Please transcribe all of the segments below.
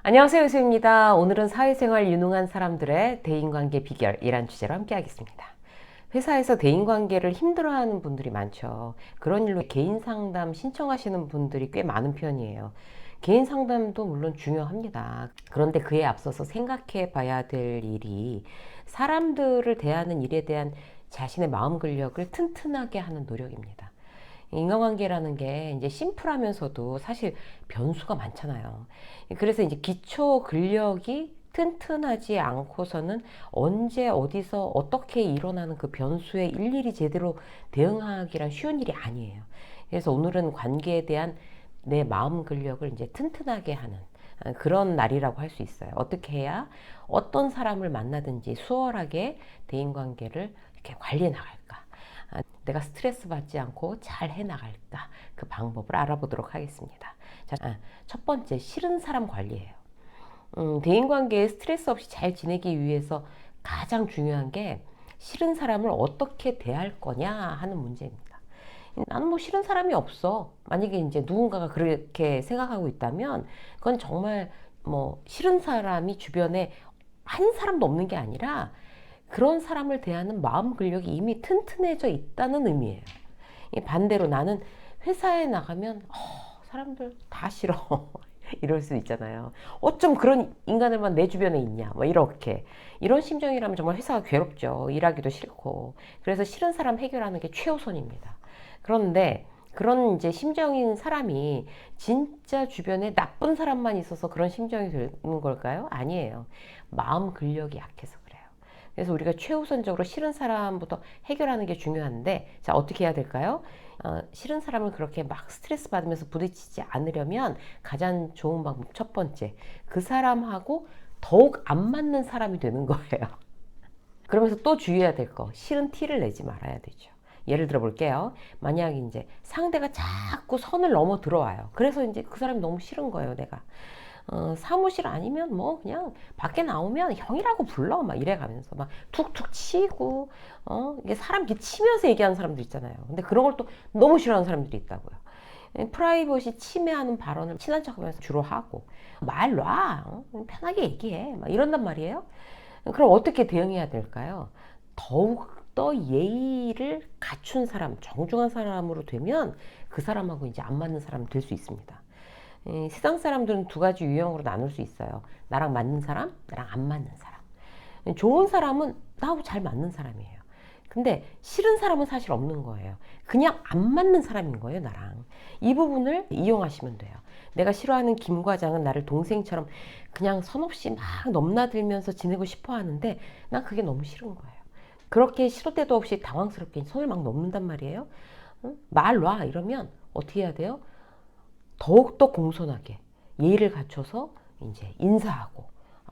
안녕하세요, 유수입니다. 오늘은 사회생활 유능한 사람들의 대인관계 비결이란 주제로 함께 하겠습니다. 회사에서 대인관계를 힘들어하는 분들이 많죠. 그런 일로 개인 상담 신청하시는 분들이 꽤 많은 편이에요. 개인 상담도 물론 중요합니다. 그런데 그에 앞서서 생각해 봐야 될 일이 사람들을 대하는 일에 대한 자신의 마음 근력을 튼튼하게 하는 노력입니다. 인간관계라는 게 이제 심플하면서도 사실 변수가 많잖아요. 그래서 이제 기초 근력이 튼튼하지 않고서는 언제 어디서 어떻게 일어나는 그 변수에 일일이 제대로 대응하기란 쉬운 일이 아니에요. 그래서 오늘은 관계에 대한 내 마음 근력을 이제 튼튼하게 하는 그런 날이라고 할 수 있어요. 어떻게 해야 어떤 사람을 만나든지 수월하게 대인관계를 이렇게 관리해 나갈까? 내가 스트레스 받지 않고 잘 해나갈까? 그 방법을 알아보도록 하겠습니다. 자, 첫 번째, 싫은 사람 관리예요. 대인관계에 스트레스 없이 잘 지내기 위해서 가장 중요한 게 싫은 사람을 어떻게 대할 거냐 하는 문제입니다. 나는 뭐 싫은 사람이 없어. 만약에 이제 누군가가 그렇게 생각하고 있다면 그건 정말 뭐 싫은 사람이 주변에 한 사람도 없는 게 아니라 그런 사람을 대하는 마음 근력이 이미 튼튼해져 있다는 의미예요. 반대로 나는 회사에 나가면 사람들 다 싫어. 이럴 수 있잖아요. 어쩜 그런 인간들만 내 주변에 있냐. 뭐 이렇게. 이런 심정이라면 정말 회사가 괴롭죠. 일하기도 싫고. 그래서 싫은 사람 해결하는 게 최우선입니다. 그런데 그런 이제 심정인 사람이 진짜 주변에 나쁜 사람만 있어서 그런 심정이 드는 걸까요? 아니에요. 마음 근력이 약해서 그래요. 그래서 우리가 최우선적으로 싫은 사람부터 해결하는 게 중요한데, 자, 어떻게 해야 될까요? 싫은 사람을 그렇게 막 스트레스 받으면서 부딪히지 않으려면 가장 좋은 방법 첫 번째, 그 사람하고 더욱 안 맞는 사람이 되는 거예요. 그러면서 또 주의해야 될 거, 싫은 티를 내지 말아야 되죠. 예를 들어 볼게요. 만약 이제 상대가 자꾸 선을 넘어 들어와요. 그래서 이제 그 사람이 너무 싫은 거예요, 내가. 사무실 아니면 뭐 그냥 밖에 나오면 형이라고 불러 막 이래가면서 막 툭툭 치고 이게 사람 이렇게 치면서 얘기하는 사람들 있잖아요. 근데 그런 걸 또 너무 싫어하는 사람들이 있다고요. 프라이버시 침해하는 발언을 친한 척하면서 주로 하고 말 놔, 편하게 얘기해 막 이런단 말이에요. 그럼 어떻게 대응해야 될까요? 더욱 더 예의를 갖춘 사람, 정중한 사람으로 되면 그 사람하고 이제 안 맞는 사람 될 수 있습니다. 세상 사람들은 두 가지 유형으로 나눌 수 있어요. 나랑 맞는 사람, 나랑 안 맞는 사람. 좋은 사람은 나하고 잘 맞는 사람이에요. 근데 싫은 사람은 사실 없는 거예요. 그냥 안 맞는 사람인 거예요, 나랑. 이 부분을 이용하시면 돼요. 내가 싫어하는 김 과장은 나를 동생처럼 그냥 선 없이 막 넘나들면서 지내고 싶어 하는데 난 그게 너무 싫은 거예요. 그렇게 싫을 때도 없이 당황스럽게 손을 막 넘는단 말이에요. 응? 말 놔! 이러면 어떻게 해야 돼요? 더욱더 공손하게 예의를 갖춰서 이제 인사하고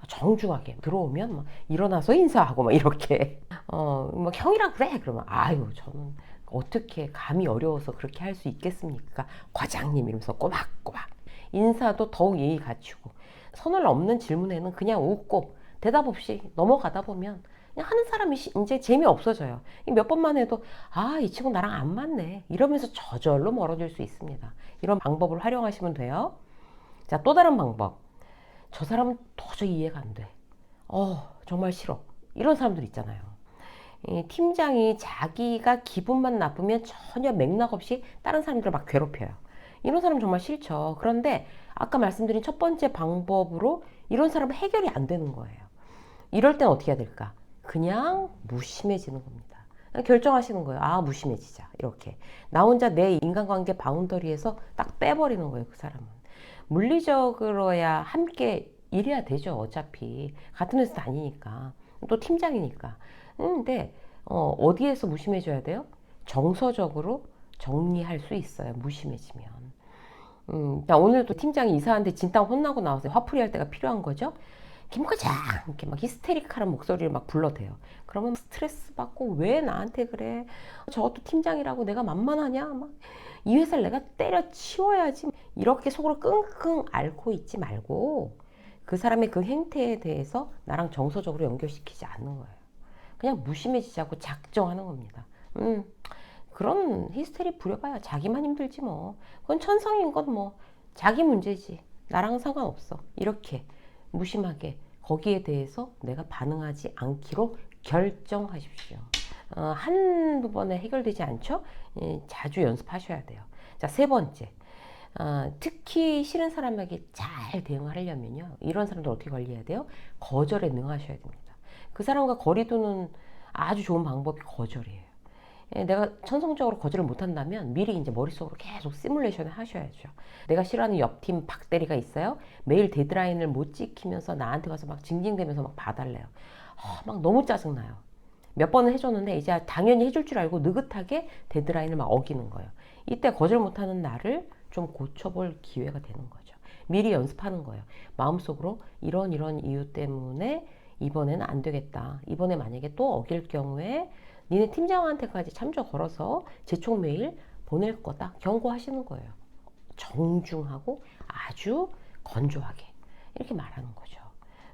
정중하게 들어오면 막 일어나서 인사하고 막 이렇게 막 형이랑 그래 그러면 아유 저는 어떻게 감이 어려워서 그렇게 할 수 있겠습니까 과장님 이러면서 꼬박꼬박 인사도 더욱 예의 갖추고 선을 넘는 질문에는 그냥 웃고 대답 없이 넘어가다 보면 그냥 하는 사람이 이제 재미없어져요. 몇 번만 해도 아, 이 친구 나랑 안 맞네 이러면서 저절로 멀어질 수 있습니다. 이런 방법을 활용하시면 돼요. 자, 또 다른 방법. 저 사람은 도저히 이해가 안 돼. 정말 싫어. 이런 사람들 있잖아요. 이 팀장이 자기가 기분만 나쁘면 전혀 맥락 없이 다른 사람들을 막 괴롭혀요. 이런 사람 정말 싫죠. 그런데 아까 말씀드린 첫 번째 방법으로 이런 사람은 해결이 안 되는 거예요. 이럴 땐 어떻게 해야 될까? 그냥 무심해지는 겁니다. 결정하시는 거예요. 아, 무심해지자. 이렇게. 나 혼자 내 인간관계 바운더리에서 딱 빼버리는 거예요, 그 사람은. 물리적으로야 함께 일해야 되죠, 어차피. 같은 회사 다니니까. 또 팀장이니까. 근데, 어디에서 무심해져야 돼요? 정서적으로 정리할 수 있어요, 무심해지면. 자, 오늘도 팀장이 이사한테 진땀 혼나고 나와서 화풀이 할 때가 필요한 거죠? 김 과장! 이렇게 막 히스테릭한 목소리를 막 불러대요. 그러면 스트레스 받고 왜 나한테 그래? 저것도 팀장이라고 내가 만만하냐? 막 이 회사를 내가 때려치워야지. 이렇게 속으로 끙끙 앓고 있지 말고 그 사람의 그 행태에 대해서 나랑 정서적으로 연결시키지 않는 거예요. 그냥 무심해지자고 작정하는 겁니다. 그런 히스테리 부려봐야 자기만 힘들지 뭐. 그건 천성인 건 뭐 자기 문제지. 나랑은 상관없어. 이렇게 무심하게 거기에 대해서 내가 반응하지 않기로 결정하십시오. 한두 번에 해결되지 않죠? 자주 연습하셔야 돼요. 자, 세 번째. 특히 싫은 사람에게 잘 대응하려면요. 이런 사람들 어떻게 관리해야 돼요? 거절에 능하셔야 됩니다. 그 사람과 거리 두는 아주 좋은 방법이 거절이에요. 내가 천성적으로 거절을 못한다면 미리 이제 머릿속으로 계속 시뮬레이션을 하셔야죠. 내가 싫어하는 옆팀 박대리가 있어요. 매일 데드라인을 못 지키면서 나한테 와서 막 징징대면서 막 봐달래요. 막 너무 짜증나요. 몇 번은 해줬는데 이제 당연히 해줄 줄 알고 느긋하게 데드라인을 막 어기는 거예요. 이때 거절 못하는 나를 좀 고쳐볼 기회가 되는 거죠. 미리 연습하는 거예요. 마음속으로 이런 이유 때문에 이번에는 안 되겠다. 이번에 만약에 또 어길 경우에 니네 팀장한테까지 참조 걸어서 재촉 메일 보낼 거다. 경고하시는 거예요. 정중하고 아주 건조하게 이렇게 말하는 거죠.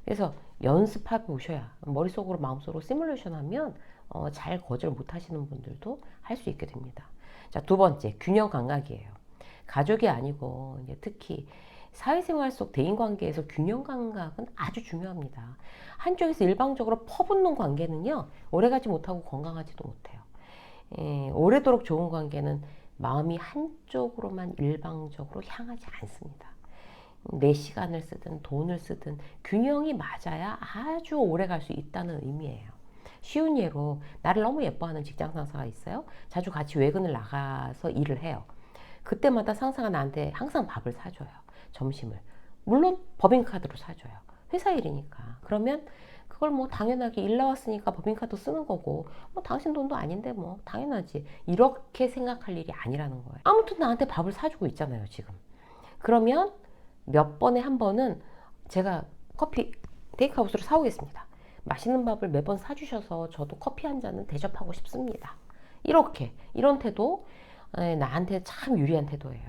그래서 연습해 보셔야 머릿속으로 마음속으로 시뮬레이션 하면 잘 거절 못 하시는 분들도 할 수 있게 됩니다. 자, 두 번째, 균형 감각이에요. 가족이 아니고 이제 특히 사회생활 속 대인관계에서 균형 감각은 아주 중요합니다. 한쪽에서 일방적으로 퍼붓는 관계는요, 오래가지 못하고 건강하지도 못해요. 오래도록 좋은 관계는 마음이 한쪽으로만 일방적으로 향하지 않습니다. 내 시간을 쓰든 돈을 쓰든 균형이 맞아야 아주 오래 갈 수 있다는 의미예요. 쉬운 예로 나를 너무 예뻐하는 직장 상사가 있어요. 자주 같이 외근을 나가서 일을 해요. 그때마다 상사가 나한테 항상 밥을 사줘요. 점심을. 물론 법인카드로 사줘요. 회사 일이니까. 그러면 그걸 뭐 당연하게 일 나왔으니까 법인카드 쓰는 거고 뭐 당신 돈도 아닌데 뭐 당연하지. 이렇게 생각할 일이 아니라는 거예요. 아무튼 나한테 밥을 사주고 있잖아요, 지금. 그러면 몇 번에 한 번은 제가 커피 테이크아웃으로 사오겠습니다. 맛있는 밥을 매번 사주셔서 저도 커피 한 잔은 대접하고 싶습니다. 이렇게 이런 태도 나한테 참 유리한 태도예요.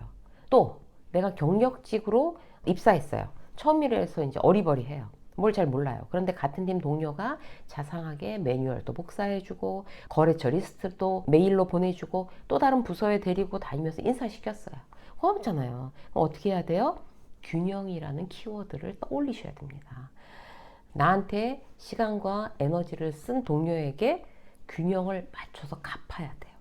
또 내가 경력직으로 입사했어요. 처음이라서 이제 어리버리해요. 뭘 잘 몰라요. 그런데 같은 팀 동료가 자상하게 매뉴얼도 복사해주고 거래처 리스트도 메일로 보내주고 또 다른 부서에 데리고 다니면서 인사시켰어요. 고맙잖아요. 어떻게 해야 돼요? 균형이라는 키워드를 떠올리셔야 됩니다. 나한테 시간과 에너지를 쓴 동료에게 균형을 맞춰서 갚아야 돼요.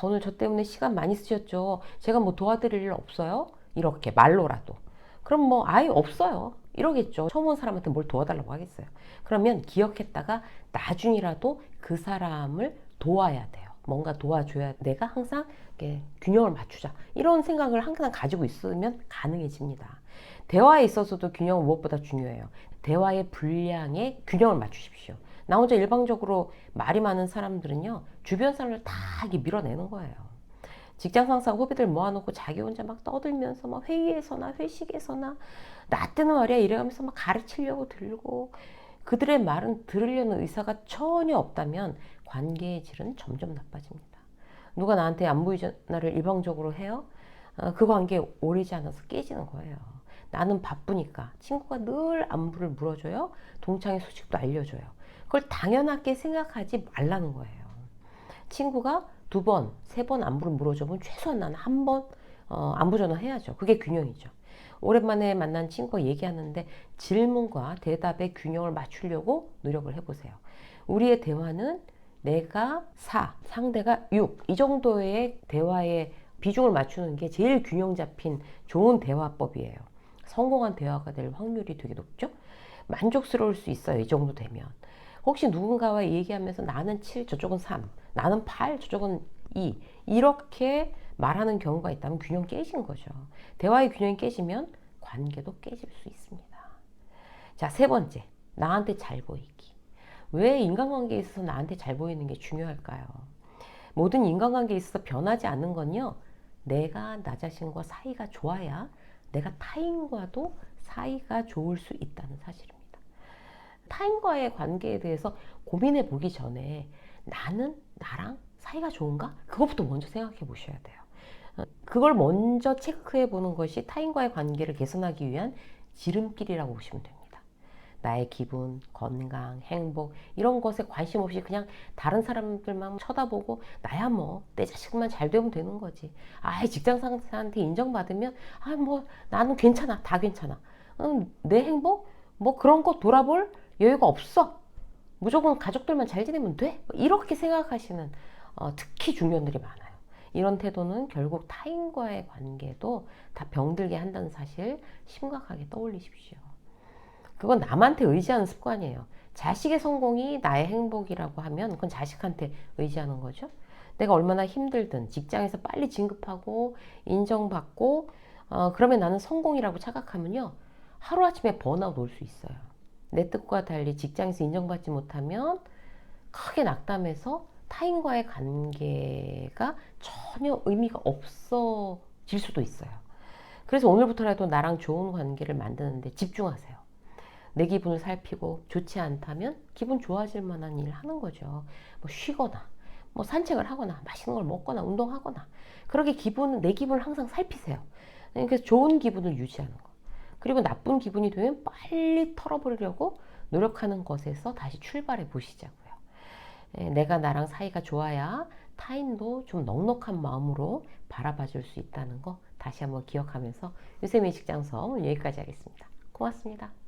오늘 저 때문에 시간 많이 쓰셨죠? 제가 뭐 도와드릴 일 없어요? 이렇게 말로라도. 그럼 뭐 아예 없어요. 이러겠죠. 처음 온 사람한테 뭘 도와달라고 하겠어요. 그러면 기억했다가 나중이라도 그 사람을 도와야 돼요. 뭔가 도와줘야 내가 항상 균형을 맞추자. 이런 생각을 항상 가지고 있으면 가능해집니다. 대화에 있어서도 균형은 무엇보다 중요해요. 대화의 분량에 균형을 맞추십시오. 나 혼자 일방적으로 말이 많은 사람들은요, 주변 사람을 다 이렇게 밀어내는 거예요. 직장 상사 후배들 모아놓고 자기 혼자 막 떠들면서 막 회의에서나 회식에서나 나 때는 말이야 이래가면서 막 가르치려고 들고 그들의 말은 들으려는 의사가 전혀 없다면 관계의 질은 점점 나빠집니다. 누가 나한테 안부 전화를 일방적으로 해요? 그 관계 오래지 않아서 깨지는 거예요. 나는 바쁘니까 친구가 늘 안부를 물어줘요. 동창회 소식도 알려줘요. 그걸 당연하게 생각하지 말라는 거예요. 친구가 2번, 3번 안부를 물어주면 최소한 나는 1번 안부 전화 해야죠. 그게 균형이죠. 오랜만에 만난 친구가 얘기하는데 질문과 대답의 균형을 맞추려고 노력을 해보세요. 우리의 대화는 내가 4, 상대가 6, 이 정도의 대화의 비중을 맞추는 게 제일 균형 잡힌 좋은 대화법이에요. 성공한 대화가 될 확률이 되게 높죠? 만족스러울 수 있어요. 이 정도 되면. 혹시 누군가와 얘기하면서 나는 7, 저쪽은 3, 나는 8, 저쪽은 2 이렇게 말하는 경우가 있다면 균형 깨진 거죠. 대화의 균형이 깨지면 관계도 깨질 수 있습니다. 자, 세 번째, 나한테 잘 보이기. 왜 인간관계에 있어서 나한테 잘 보이는 게 중요할까요? 모든 인간관계에 있어서 변하지 않는 건요, 내가 나 자신과 사이가 좋아야 내가 타인과도 사이가 좋을 수 있다는 사실입니다. 타인과의 관계에 대해서 고민해 보기 전에 나는 나랑 사이가 좋은가? 그것부터 먼저 생각해 보셔야 돼요. 그걸 먼저 체크해 보는 것이 타인과의 관계를 개선하기 위한 지름길이라고 보시면 됩니다. 나의 기분, 건강, 행복 이런 것에 관심 없이 그냥 다른 사람들만 쳐다보고 나야 뭐 내 자식만 잘 되면 되는 거지. 직장 상사한테 인정받으면 뭐 나는 괜찮아. 다 괜찮아. 내 행복? 뭐 그런 거 돌아볼 여유가 없어. 무조건 가족들만 잘 지내면 돼. 뭐 이렇게 생각하시는 특히 중년들이 많아요. 이런 태도는 결국 타인과의 관계도 다 병들게 한다는 사실 심각하게 떠올리십시오. 그건 남한테 의지하는 습관이에요. 자식의 성공이 나의 행복이라고 하면 그건 자식한테 의지하는 거죠. 내가 얼마나 힘들든 직장에서 빨리 진급하고 인정받고 그러면 나는 성공이라고 착각하면요. 하루아침에 번아웃 올 수 있어요. 내 뜻과 달리 직장에서 인정받지 못하면 크게 낙담해서 타인과의 관계가 전혀 의미가 없어질 수도 있어요. 그래서 오늘부터라도 나랑 좋은 관계를 만드는데 집중하세요. 내 기분을 살피고 좋지 않다면 기분 좋아질 만한 일을 하는 거죠. 뭐 쉬거나, 뭐 산책을 하거나, 맛있는 걸 먹거나, 운동하거나. 그렇게 내 기분을 항상 살피세요. 그래서 좋은 기분을 유지하는 거. 그리고 나쁜 기분이 되면 빨리 털어버리려고 노력하는 것에서 다시 출발해 보시자고요. 내가 나랑 사이가 좋아야 타인도 좀 넉넉한 마음으로 바라봐 줄 수 있다는 거 다시 한번 기억하면서 유세민 직장서 여기까지 하겠습니다. 고맙습니다.